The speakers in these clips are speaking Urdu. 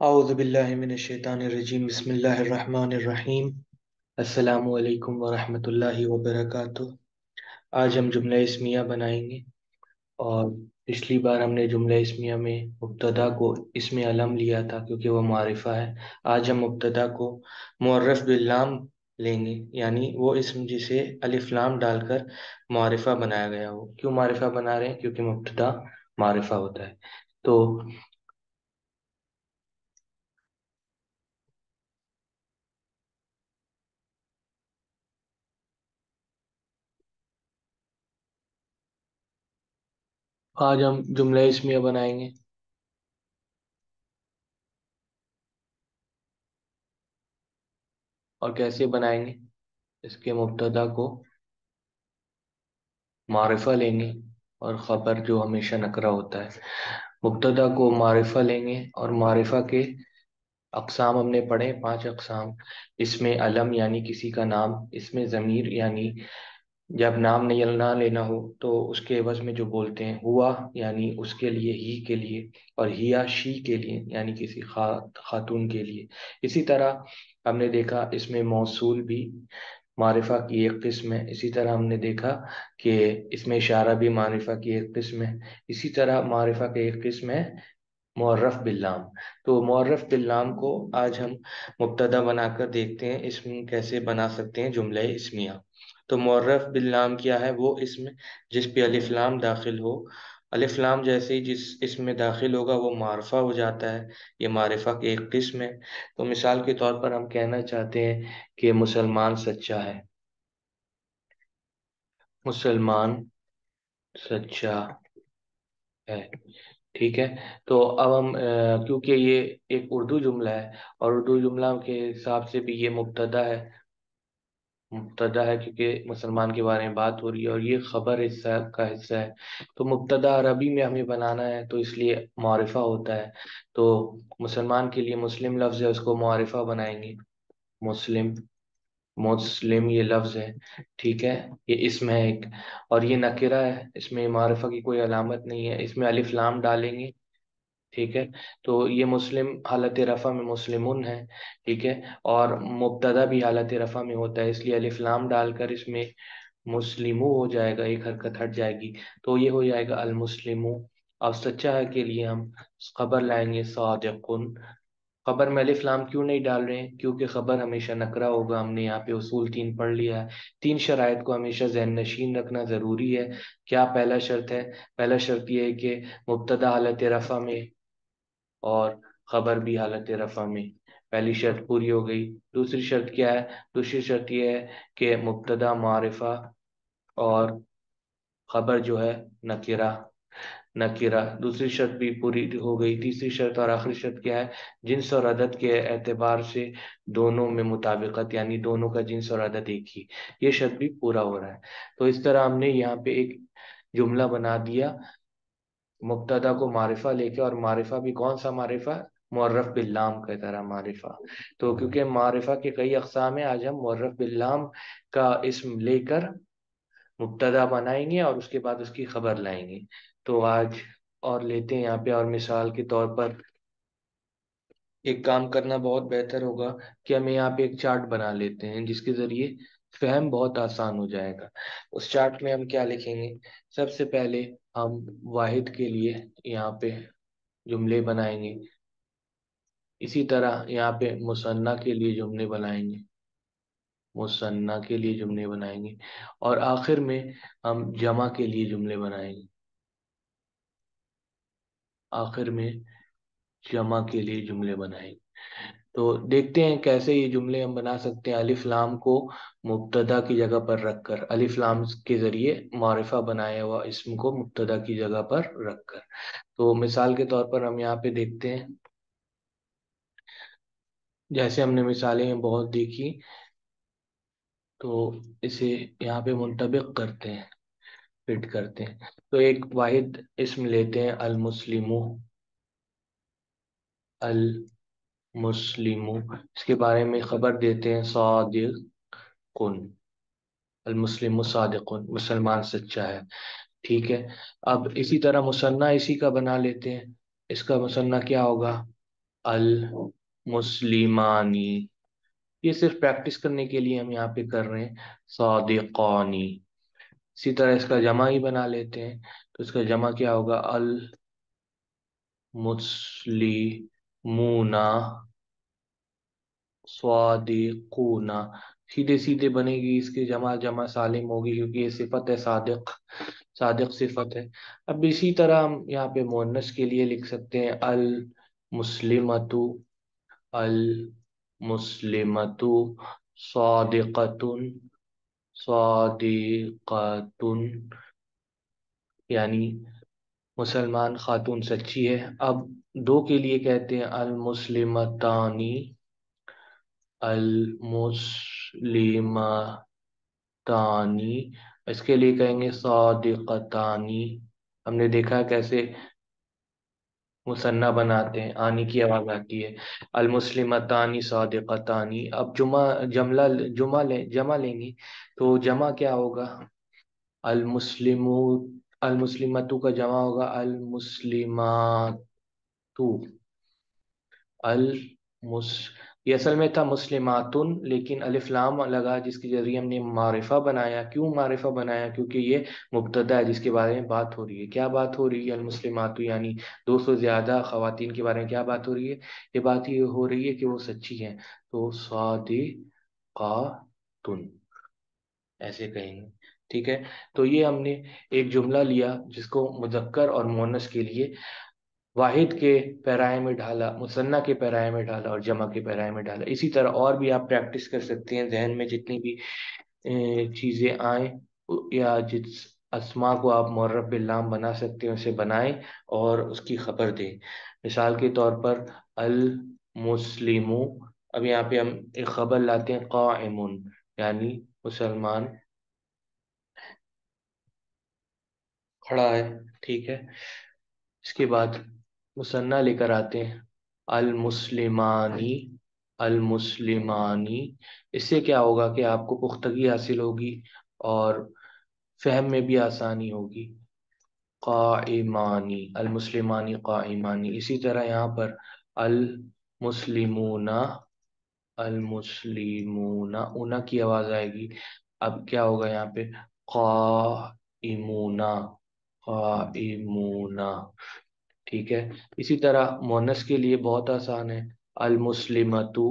اعوذ باللہ من الشیطان الرجیم بسم اللہ الرحمن الرحیم السلام علیکم ورحمۃ اللہ وبرکاتہ۔ آج ہم جملہ اسمیہ بنائیں گے، اور پچھلی بار ہم نے جملہ اسمیہ میں مبتدا کو اسم علم لیا تھا کیونکہ وہ معرفہ ہے۔ آج ہم مبتدا کو معرف باللام لیں گے، یعنی وہ اسم جسے الف لام ڈال کر معرفہ بنایا گیا ہو۔ کیوں معرفہ بنا رہے ہیں؟ کیونکہ مبتدا معرفہ ہوتا ہے۔ تو آج ہم جملہ اسمیہ بنائیں گے، اور کیسے بنائیں گے؟ اس کے مبتدا کو معرفہ لیں گے، اور خبر جو ہمیشہ نکرہ ہوتا ہے۔ مبتدا کو معرفہ لیں گے، اور معرفہ کے اقسام ہم نے پڑھے، 5 اقسام۔ اس میں علم یعنی کسی کا نام، اس میں ضمیر یعنی جب نام نہیں نہ لینا ہو تو اس کے عوض میں جو بولتے ہیں، ہوا یعنی اس کے لیے، ہی کے لیے، اور ہیا شی کے لیے یعنی کسی خاتون کے لیے۔ اسی طرح ہم نے دیکھا اس میں موصول بھی معرفہ کی ایک قسم ہے۔ اسی طرح ہم نے دیکھا کہ اس میں اشارہ بھی معرفہ کی ایک قسم ہے۔ اسی طرح معرفہ کی ایک قسم ہے معرف باللام۔ تو معرف باللام کو آج ہم مبتدا بنا کر دیکھتے ہیں اسم کیسے بنا سکتے ہیں جملہ اسمیہ۔ تو معرف باللام کیا ہے؟ وہ اسم جس پہ الف لام داخل ہو۔ الف لام جیسے ہی جس اسم میں داخل ہوگا وہ معرفہ ہو جاتا ہے۔ یہ معرفہ کی ایک قسم ہے۔ تو مثال کے طور پر ہم کہنا چاہتے ہیں کہ مسلمان سچا ہے، مسلمان سچا ہے، ٹھیک ہے۔ تو اب ہم کیونکہ یہ ایک اردو جملہ ہے، اور اردو جملہ کے حساب سے بھی یہ مبتدا ہے، مبتدا ہے کیونکہ مسلمان کے بارے میں بات ہو رہی ہے، اور یہ خبر حصہ کا حصہ ہے۔ تو مبتدا عربی میں ہمیں بنانا ہے تو اس لیے معرفہ ہوتا ہے۔ تو مسلمان کے لیے مسلم لفظ ہے، اس کو معرفہ بنائیں گے، مسلم، مسلم یہ لفظ ہے، ٹھیک ہے، یہ اسم ہے ایک، اور یہ نکرہ ہے، اس میں معرفہ کی کوئی علامت نہیں ہے، اس میں الف لام ڈالیں گے، ٹھیک ہے۔ تو یہ مسلم حالت رفع میں مسلمون ہے، ٹھیک ہے، اور مبتدا بھی حالت رفع میں ہوتا ہے، اس لیے الف لام ڈال کر اس میں مسلمو ہو جائے گا، ایک حرکت ہٹ جائے گی، تو یہ ہو جائے گا المسلمو۔ اب سچا ہے کے لیے ہم خبر لائیں گے صادقن۔ خبر میں الف لام کیوں نہیں ڈال رہے ہیں؟ کیونکہ خبر ہمیشہ نکرہ ہوگا، ہم نے یہاں پہ اصول 3 پڑھ لیا ہے۔ 3 شرائط کو ہمیشہ ذہن نشین رکھنا ضروری ہے۔ کیا پہلا شرط ہے؟ پہلا شرط یہ ہے کہ مبتدا حالت رفع میں اور خبر بھی حالت رفع میں، پہلی شرط پوری ہو گئی۔ دوسری شرط کیا ہے؟ دوسری شرط یہ ہے کہ مبتدا معرفہ اور خبر جو ہے نکرہ، نکرہ، دوسری شرط بھی پوری ہو گئی۔ تیسری شرط اور آخری شرط کیا ہے؟ جنس اور عدد کے اعتبار سے دونوں میں مطابقت، یعنی دونوں کا جنس اور عدد ایک ہی، یہ شرط بھی پورا ہو رہا ہے۔ تو اس طرح ہم نے یہاں پہ ایک جملہ بنا دیا مبتدا کو معرفہ لے کے، اور معرفہ بھی کون سا معرفہ؟ معرف باللام کی طرح معرفہ۔ تو کیونکہ معرفہ کے کئی اقسام ہیں، آج ہم معرف باللام کا اسم لے کر مبتدا بنائیں گے، اور اس کے بعد اس کی خبر لائیں گے۔ تو آج اور لیتے ہیں یہاں پہ، اور مثال کے طور پر ایک کام کرنا بہت بہتر ہوگا کہ ہم یہاں پہ ایک چارٹ بنا لیتے ہیں جس کے ذریعے فہم بہت آسان ہو جائے گا۔ اس چارٹ میں ہم کیا لکھیں گے؟ سب سے پہلے ہم واحد کے لیے یہاں پہ جملے بنائیں گے، اسی طرح یہاں پہ مثنیٰ کے لیے جملے بنائیں گے، مثنیٰ کے لیے جملے بنائیں گے، اور آخر میں ہم جمع کے لیے جملے بنائیں گے، آخر میں جمع کے لیے جملے بنائیں گے۔ تو دیکھتے ہیں کیسے یہ جملے ہم بنا سکتے ہیں الف لام کو مبتدا کی جگہ پر رکھ کر، الف لام کے ذریعے معرفہ بنایا ہوا اسم کو مبتدا کی جگہ پر رکھ کر۔ تو مثال کے طور پر ہم یہاں پہ دیکھتے ہیں، جیسے ہم نے مثالیں بہت دیکھی، تو اسے یہاں پہ منطبق کرتے ہیں، فٹ کرتے ہیں۔ تو ایک واحد اسم لیتے ہیں المسلمو، المسلمو، اس کے بارے میں خبر دیتے ہیں صادقن، المسلم صادق، مسلمان سچا ہے، ٹھیک ہے۔ اب اسی طرح مثنیٰ اسی کا بنا لیتے ہیں، اس کا مثنیٰ کیا ہوگا؟ المسلمانی. یہ صرف پریکٹس کرنے کے لیے ہم یہاں پہ کر رہے ہیں. صادقانی. اسی طرح اس کا جمع ہی بنا لیتے ہیں. تو اس کا جمع کیا ہوگا؟ المسلمون صادقون. سیدھے سیدھے بنے گی. اس کی جمع جمع سالم ہوگی کیونکہ یہ صفت ہے صادق. صادق صفت ہے. اب اسی طرح ہم یہاں پہ مؤنث کے لیے لکھ سکتے ہیں المسلمۃ. المسلمۃ صادقۃ. صادقۃ یعنی مسلمان خاتون سچی ہے. اب دو کے لیے کہتے ہیں المسلمتانی. المسلمتانی. اس کے لیے کہیں گے صادقتانی. ہم نے دیکھا کیسے مثنیٰ بناتے ہیں، آنی کی آواز آتی ہے. المسلمتانی صادقتانی. اب جمع لیں گے تو جمع کیا ہوگا؟ المسلم المسلمتو کا جمع ہوگا المسلماتو. المس یہ اصل میں تھا مسلماتن، لیکن الف لام لگا جس کے ذریعے ہم نے معرفہ بنایا. کیوں معرفہ بنایا؟ کیونکہ یہ مبتدا ہے جس کے بارے میں بات ہو رہی ہے. کیا بات ہو رہی ہے؟ المسلمات یعنی دو سے زیادہ خواتین کے بارے میں کیا بات ہو رہی ہے؟ یہ بات یہ ہو رہی ہے کہ وہ سچی ہیں. تو صادقاتن ایسے کہیں گے. ٹھیک ہے. تو یہ ہم نے ایک جملہ لیا جس کو مذکر اور مؤنث کے لیے واحد کے پیرائے میں ڈالا، مثنیٰ کے پیرائے میں ڈالا اور جمع کے پیرائے میں ڈالا. اسی طرح اور بھی آپ پریکٹس کر سکتے ہیں. ذہن میں جتنی بھی چیزیں آئیں یا جس اسما کو آپ معرب باللام بنا سکتے ہیں اسے بنائیں اور اس کی خبر دیں. مثال کے طور پر المسلم. اب یہاں پہ ہم ایک خبر لاتے ہیں قائم، یعنی مسلمان کھڑا ہے. ٹھیک ہے. اس کے بعد مثنیٰ لے کر آتے ہیں المسلمانی. المسلمانی. اس سے کیا ہوگا کہ آپ کو پختگی حاصل ہوگی اور فہم میں بھی آسانی ہوگی. قائمانی. المسلمانی قائمانی. اسی طرح یہاں پر المسلمون. المسلمون اونا کی آواز آئے گی. اب کیا ہوگا یہاں پہ؟ قائمون. قائمون. ٹھیک ہے. اسی طرح مونس کے لیے بہت آسان ہے. المسلمتو.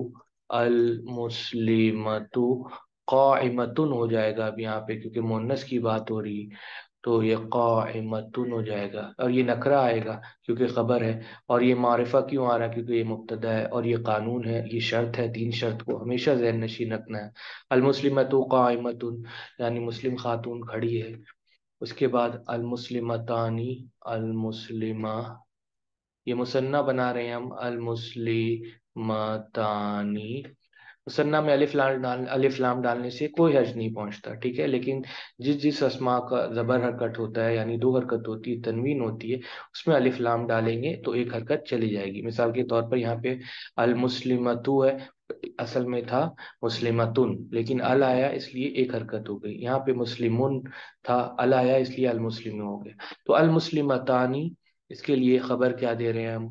المسلمتو قائمتن ہو جائے گا اب یہاں پہ کیونکہ مونس کی بات ہو رہی ہے. تو یہ قائمتن ہو جائے گا اور یہ نکرہ آئے گا کیونکہ خبر ہے. اور یہ معرفہ کیوں آ رہا ہے؟ کیونکہ یہ مبتدا ہے اور یہ قانون ہے، یہ شرط ہے. تین شرط کو ہمیشہ ذہن نشین رکھنا ہے. المسلمتو قائمتن یعنی مسلم خاتون کھڑی ہے. اس کے بعد المسلمتانی. المسلمہ یہ مثنیٰ بنا رہے ہیں ہم. المسلمتانی. مثنیٰ میں الف لام ڈالنے سے کوئی حرج نہیں پہنچتا. ٹھیک ہے. لیکن جس اسما کا زبر حرکت ہوتا ہے یعنی دو حرکت ہوتی ہے، تنوین ہوتی ہے، اس میں الف لام ڈالیں گے تو ایک حرکت چلی جائے گی. مثال کے طور پر یہاں پہ المسلمتو ہے، اصل میں تھا مسلمتن، لیکن ال آیا اس لیے ایک حرکت ہو گئی. یہاں پہ مسلمن تھا، ال آیا اس لیے المسلم ہو گیا. تو المسلمتانی اس کے لیے خبر کیا دے رہے ہیں ہم؟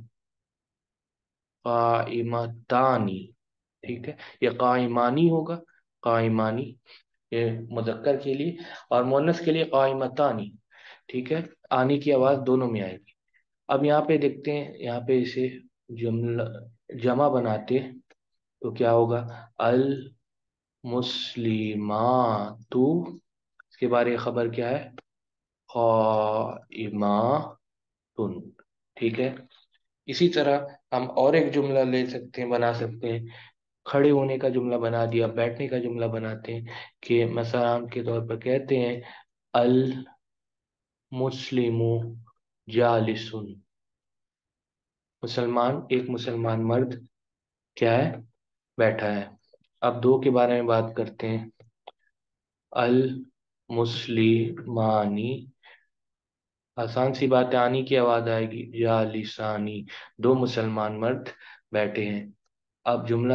قائمتانی. ٹھیک ہے. یہ قائمانی ہوگا. قائمانی یہ مذکر کے لیے، اور مؤنث کے لیے قائمتانی. ٹھیک ہے. آنی کی آواز دونوں میں آئے گی. اب یہاں پہ دیکھتے ہیں، یہاں پہ اسے جملہ جمع بناتے تو کیا ہوگا؟ المسلمات. اس کے بارے خبر کیا ہے؟ قائماتن. ٹھیک ہے. اسی طرح ہم اور ایک جملہ لے سکتے ہیں، بنا سکتے ہیں. کھڑے ہونے کا جملہ بنا دیا، بیٹھنے کا جملہ بناتے ہیں کہ مثال کے طور پر کہتے ہیں المسلم جالس. مسلمان ایک مسلمان مرد کیا ہے؟ بیٹھا ہے. اب دو کے بارے میں بات کرتے ہیں. المسلمانی آسان سی بات ہے، آنی کی آواز آئے گی. جالسانی دو مسلمان مرد بیٹھے ہیں. اب جملہ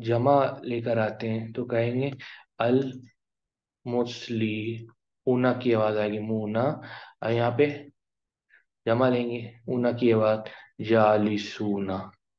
جمع لے کر آتے ہیں تو کہیں گے المسلی اونا کی آواز آئے گی. مونا. یہاں پہ جمع لیں گے اونا کی آواز جالسونا.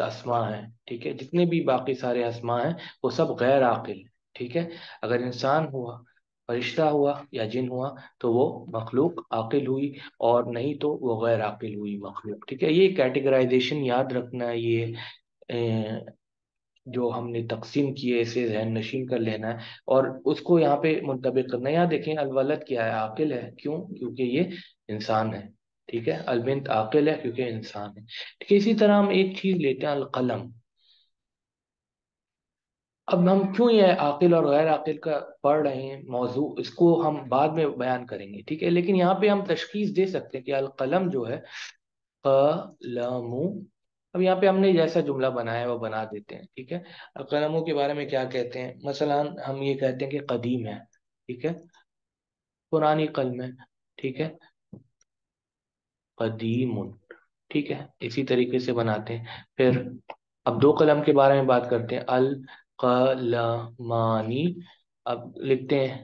اسما ہیں، ٹھیک ہے، جتنے بھی باقی سارے اسما ہیں وہ سب غیر عاقل ہیں، ٹھیک ہے۔ اگر انسان ہوا، فرشتہ ہوا یا جن ہوا تو وہ مخلوق عاقل ہوئی، اور نہیں تو وہ غیر عاقل ہوئی مخلوق، ٹھیک ہے۔ یہ کیٹیگرائزیشن یاد رکھنا ہے، یہ جو ہم نے تقسیم کیے اسے ذہن نشین کر لینا ہے، اور اس کو یہاں پہ منطبق کرنا ہے۔ یہاں دیکھیں الولد کیا ہے؟ عاقل ہے، کیوں؟ کیونکہ یہ انسان ہے، ٹھیک ہے۔ البنت عاقل ہے کیونکہ انسان ہے، ٹھیک ہے۔ اسی طرح ہم ایک چیز لیتے ہیں، القلم۔ اب ہم کیوں یہ عاقل اور غیر عاقل کا پڑھ رہے ہیں موضوع، اس کو ہم بعد میں بیان کریں گے، ٹھیک ہے، لیکن یہاں پہ ہم تشخیص دے سکتے ہیں کہ القلم جو ہے، قلم، اب یہاں پہ ہم نے جیسا جملہ بنایا ہے وہ بنا دیتے ہیں، ٹھیک ہے۔ قلموں کے بارے میں کیا کہتے ہیں؟ مثلا ہم یہ کہتے ہیں کہ قدیم ہے، ٹھیک ہے، پرانی قلم ہے، ٹھیک ہے، قدیم، ٹھیک ہے، اسی طریقے سے بناتے ہیں۔ پھر اب دو قلم کے بارے میں بات کرتے ہیں، القلمانی، اب لکھتے ہیں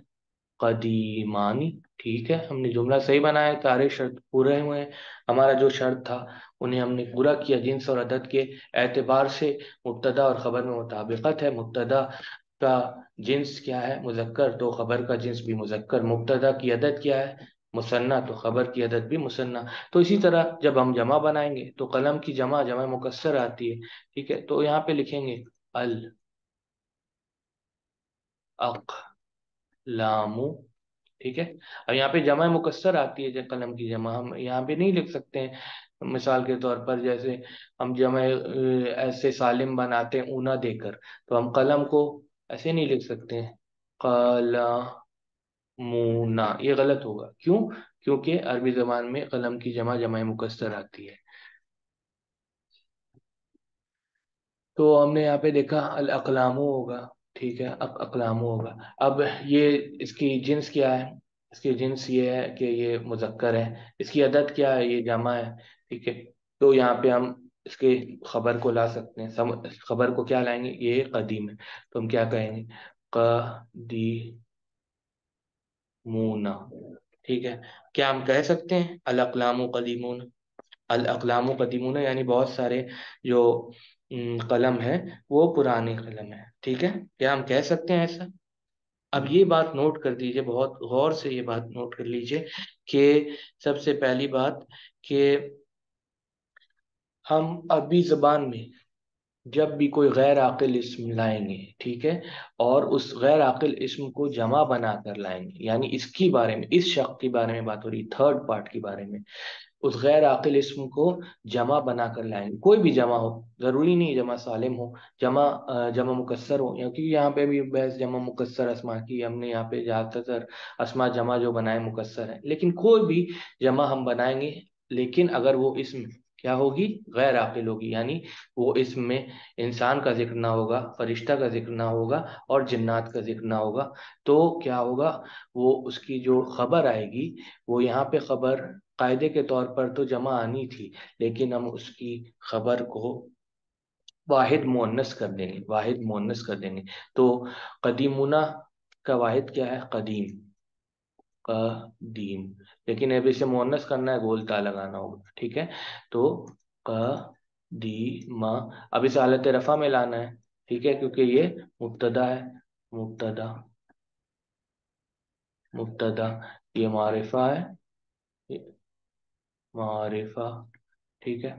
قدیمانی، ٹھیک ہے، ہم نے جملہ صحیح بنایا ہے، سارے شرط پورے ہوئے ہیں، ہمارا جو شرط تھا انہیں ہم نے پورا کیا۔ جنس اور عدد کے اعتبار سے مبتدا اور خبر میں مطابقت ہے، مبتدا کا جنس کیا ہے؟ مذکر، تو خبر کا جنس بھی مذکر، مبتدا کی عدد کیا ہے؟ مثنیٰ، تو خبر کی عدد بھی مثنیٰ۔ تو اسی طرح جب ہم جمع بنائیں گے تو قلم کی جمع جمع مکسر آتی ہے، ٹھیک ہے، تو یہاں پہ لکھیں گے الاقلام، ٹھیک ہے۔ اب یہاں پہ جمع مکسر آتی ہے، قلم کی جمع ہم یہاں پہ نہیں لکھ سکتے ہیں، مثال کے طور پر جیسے ہم جمع ایسے سالم بناتے ہیں اونا دے کر، تو ہم قلم کو ایسے نہیں لکھ سکتے ہیں قلمونا، یہ غلط ہوگا، کیوں؟ کیونکہ عربی زبان میں قلم کی جمع جمع مکسر آتی ہے۔ تو ہم نے یہاں پہ دیکھا الاقلامو ہوگا، ٹھیک ہے، اقلامو ہوگا۔ اب یہ اس کی جنس کیا ہے؟ اس کی جنس یہ ہے کہ یہ مذکر ہے، اس کی عدد کیا ہے؟ یہ جمع ہے، ٹھیک ہے۔ تو یہاں پہ ہم اس کے خبر کو لا سکتے ہیں، خبر کو کیا لائیں گے؟ یہ قدیم ہے، تو ہم کیا کہیں گے؟ قدیمونا، ٹھیک ہے۔ کیا ہم کہہ سکتے ہیں الاقلام قدیمون؟ الاقلام قدیمون یعنی بہت سارے جو قلم ہے وہ پرانے قلم ہے، ٹھیک ہے، کیا ہم کہہ سکتے ہیں ایسا؟ اب یہ بات نوٹ کر دیجئے، بہت غور سے یہ بات نوٹ کر لیجئے کہ سب سے پہلی بات کہ ہم عربی زبان میں جب بھی کوئی غیر عاقل اسم لائیں گے، ٹھیک ہے، اور اس غیر عاقل اسم کو جمع بنا کر لائیں گے، یعنی اس کی بارے میں، اس شخص کے بارے میں بات ہو رہی، تھرڈ پارٹ کے بارے میں، اس غیر عاقل اسم کو جمع بنا کر لائیں گے، کوئی بھی جمع ہو، ضروری نہیں جمع سالم ہو، جمع جمع مکسر ہو، کیونکہ یہاں پہ بھی بحث جمع مکسر اسما کی، ہم نے یہاں پہ زیادہ تر اسما جمع جو بنائے مکسر ہے، لیکن کوئی بھی جمع ہم بنائیں گے، لیکن اگر وہ اسم کیا ہوگی؟ غیر عاقل ہوگی، یعنی وہ اسم میں انسان کا ذکر نہ ہوگا، فرشتہ کا ذکر نہ ہوگا، اور جنات کا ذکر نہ ہوگا، تو کیا ہوگا؟ وہ اس کی جو خبر آئے گی، وہ یہاں پہ خبر قاعدے کے طور پر تو جمع آنی تھی، لیکن ہم اس کی خبر کو واحد مؤنث کر دیں گے، واحد مؤنث کر دیں گے، تو قدیمنا کا واحد کیا ہے؟ قدیم، قدیم، لیکن اب اسے مؤنث کرنا ہے، گول تا لگانا ہوگا، ٹھیک ہے، تو قدیمہ، اب اس حالت رفع میں لانا ہے، ٹھیک ہے، کیونکہ یہ مبتدا ہے، مبتدا، مبتدا، یہ معرفہ ہے، یہ معرفہ، ٹھیک ہے،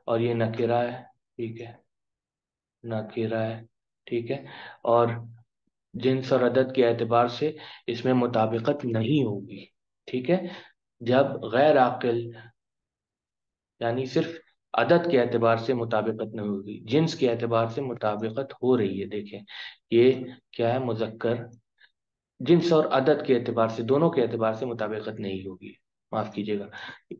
اور یہ نکرہ ہے، ٹھیک ہے، نکرہ ہے، ٹھیک ہے، اور جنس اور عدد کے اعتبار سے اس میں مطابقت نہیں ہوگی، ٹھیک ہے۔ جب غیر عاقل، یعنی صرف عدد کے اعتبار سے مطابقت نہیں ہوگی، جنس کے اعتبار سے مطابقت ہو رہی ہے، دیکھیں یہ کیا ہے؟ مذکر، جنس اور عدد کے اعتبار سے، دونوں کے اعتبار سے مطابقت نہیں ہوگی، معاف کیجیے گا،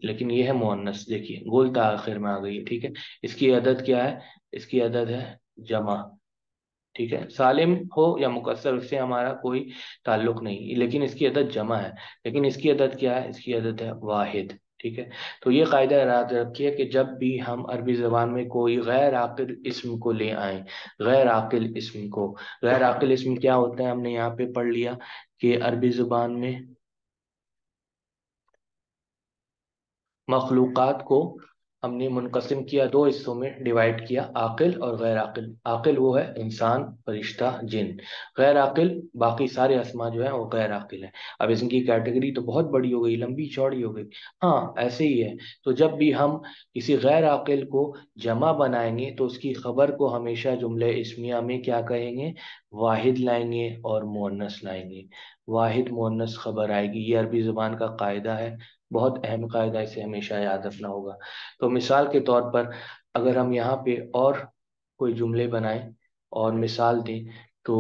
لیکن یہ ہے مؤنث، دیکھیے گول تا آخر میں آ گئی ہے، ٹھیک ہے، اس کی عدد کیا ہے؟ اس کی عدد ہے جمع، ٹھیک ہے، سالم ہو یا مکسر اس سے ہمارا کوئی تعلق نہیں، لیکن اس کی عدد جمع ہے، لیکن اس کی عدد کیا ہے؟ اس کی عدد ہے واحد، ٹھیک ہے۔ تو یہ قاعدہ یاد رکھیے کہ جب بھی ہم عربی زبان میں کوئی غیر عاقل اسم کو لے آئیں، غیر عاقل اسم کو، غیر عاقل اسم کیا ہوتا ہے؟ ہم نے یہاں پہ پڑھ لیا کہ عربی زبان میں مخلوقات کو ہم نے منقسم کیا دو حصوں میں، ڈیوائڈ کیا، عاقل اور غیر عاقل۔ عاقل وہ ہے انسان، فرشتہ، جن۔ غیر عاقل باقی سارے اسما جو ہیں وہ غیر عاقل ہیں۔ اب اس کی کیٹیگری تو بہت بڑی ہو گئی، لمبی چوڑی ہو گئی۔ ہاں ایسے ہی ہے، تو جب بھی ہم کسی غیر عاقل کو جمع بنائیں گے تو اس کی خبر کو ہمیشہ جملہ اسمیہ میں کیا کہیں گے؟ واحد لائیں گے اور مؤنث لائیں گے۔ واحد مؤنث خبر آئے گی، یہ عربی زبان کا قاعدہ ہے، بہت اہم قاعدہ، اسے ہمیشہ یاد رکھنا ہوگا۔ تو مثال کے طور پر اگر ہم یہاں پہ اور کوئی جملے بنائیں اور مثال دیں تو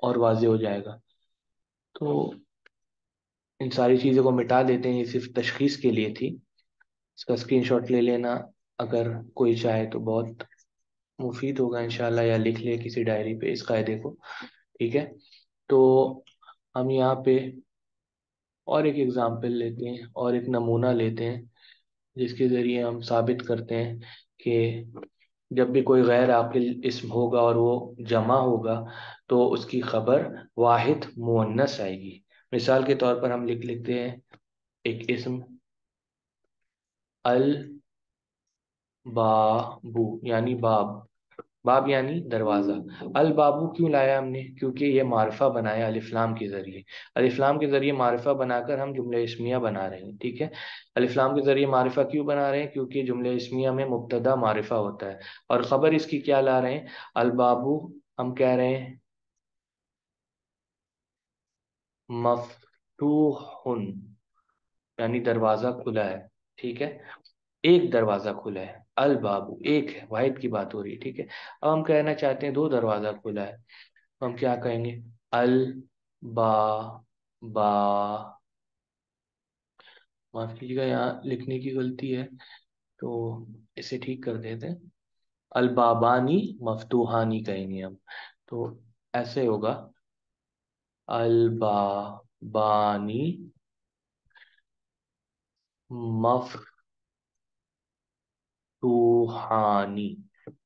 اور واضح ہو جائے گا۔ تو ان ساری چیزوں کو مٹا دیتے ہیں، یہ صرف تشخیص کے لیے تھی، اس کا اسکرین شاٹ لے لینا اگر کوئی چاہے تو بہت مفید ہوگا انشاءاللہ، یا لکھ لے کسی ڈائری پہ اس قاعدے کو، ٹھیک ہے؟ تو ہم یہاں پہ اور ایک اگزامپل لیتے ہیں اور ایک نمونہ لیتے ہیں جس کے ذریعے ہم ثابت کرتے ہیں کہ جب بھی کوئی غیر عاقل اسم ہوگا اور وہ جمع ہوگا تو اس کی خبر واحد مؤنث آئے گی۔ مثال کے طور پر ہم لکھتے ہیں ایک اسم البابو، یعنی باب، باب یعنی دروازہ۔ البابو کیوں لایا ہم نے؟ کیونکہ یہ معرفہ بنایا الف لام کے ذریعے، الف لام کے ذریعے معرفہ بنا کر ہم جملہ اسمیہ بنا رہے ہیں، ٹھیک ہے؟ الف لام کے ذریعے معرفہ کیوں بنا رہے ہیں؟ کیونکہ جملہ اسمیہ میں مبتدا معرفہ ہوتا ہے، اور خبر اس کی کیا لا رہے ہیں؟ البابو، ہم کہہ رہے ہیں مفتوح، یعنی دروازہ کھلا ہے، ٹھیک ہے؟ ایک دروازہ کھلا ہے، البابو ایک ہے، واحد کی بات ہو رہی ہے، ٹھیک ہے؟ اب ہم کہنا چاہتے ہیں دو دروازہ کھلا ہے، تو ہم کیا کہیں گے؟ البا با، معاف کیجیے گا یہاں لکھنے کی غلطی ہے تو اسے ٹھیک کر دیتے ہیں، البابانی مفتوحانی کہیں گے ہم، تو ایسے ہوگا البابانی مفتوحانی،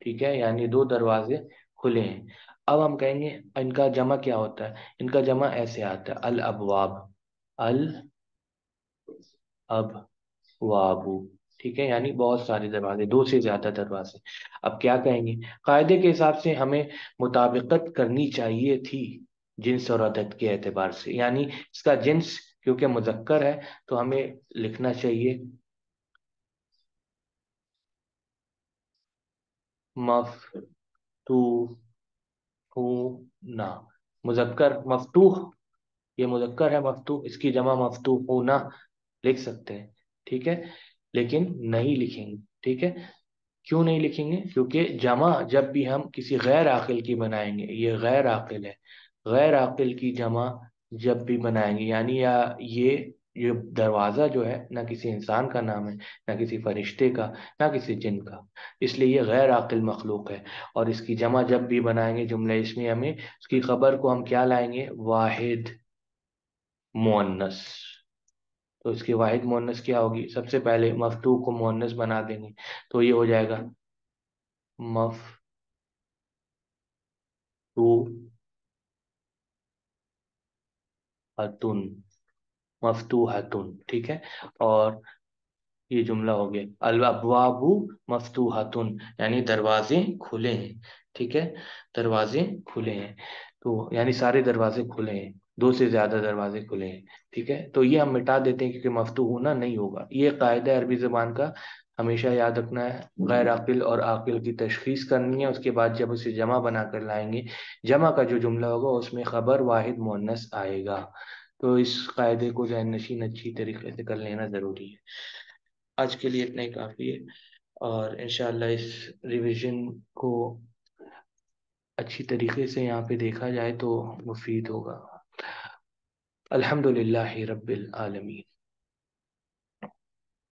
ٹھیک ہے؟ یعنی دو دروازے کھلے ہیں۔ اب ہم کہیں گے ان کا جمع کیا ہوتا ہے؟ ان کا جمع ایسے آتا ہے الابواب، الابوابو، ٹھیک ہے؟ یعنی بہت سارے دروازے، دو سے زیادہ دروازے۔ اب کیا کہیں گے؟ قاعدے کے حساب سے ہمیں مطابقت کرنی چاہیے تھی جنس اور عدد کے اعتبار سے، یعنی اس کا جنس کیونکہ مذکر ہے تو ہمیں لکھنا چاہیے مفتوحون، مذکر مفتوح، یہ مذکر ہے مفتوح، اس کی جمع مفتوحون لکھ سکتے ہیں، ٹھیک ہے؟ لیکن نہیں لکھیں گے، ٹھیک ہے؟ کیوں نہیں لکھیں گے؟ کیونکہ جمع جب بھی ہم کسی غیر عاقل کی بنائیں گے، یہ غیر عاقل ہے، غیر عاقل کی جمع جب بھی بنائیں گے، یعنی یا یہ دروازہ جو ہے نہ کسی انسان کا نام ہے، نہ کسی فرشتے کا، نہ کسی جن کا، اس لیے یہ غیر عاقل مخلوق ہے، اور اس کی جمع جب بھی بنائیں گے جملہ اسمیہ میں، اس کی خبر کو ہم کیا لائیں گے؟ واحد مؤنث۔ تو اس کی واحد مؤنث کیا ہوگی؟ سب سے پہلے مفتوح کو مؤنث بنا دیں گے، تو یہ ہو جائے گا مفتوحتن، مفتوحتن، ٹھیک ہے؟ اور یہ جملہ ہو گیا الابواب مفتوحتن، یعنی دروازے کھلے ہیں، ٹھیک ہے؟ دروازے کھلے ہیں، تو یعنی سارے دروازے کھلے ہیں، دو سے زیادہ دروازے کھلے ہیں، ٹھیک ہے؟ تو یہ ہم مٹا دیتے ہیں کیونکہ مفتوح ہونا نہیں ہوگا، یہ قاعدہ ہے عربی زبان کا، ہمیشہ یاد رکھنا ہے۔ غیر عاقل اور عاقل کی تشخیص کرنی ہے، اس کے بعد جب اسے جمع بنا کر لائیں گے، جمع کا جو جملہ ہوگا اس میں خبر واحد مؤنث آئے گا۔ تو اس قاعدے کو ذہن نشین اچھی طریقے سے کر لینا ضروری ہے۔ آج کے لیے اتنا ہی کافی ہے، اور انشاءاللہ اس ریویژن کو اچھی طریقے سے یہاں پہ دیکھا جائے تو مفید ہوگا۔ الحمد للہ رب العالمین۔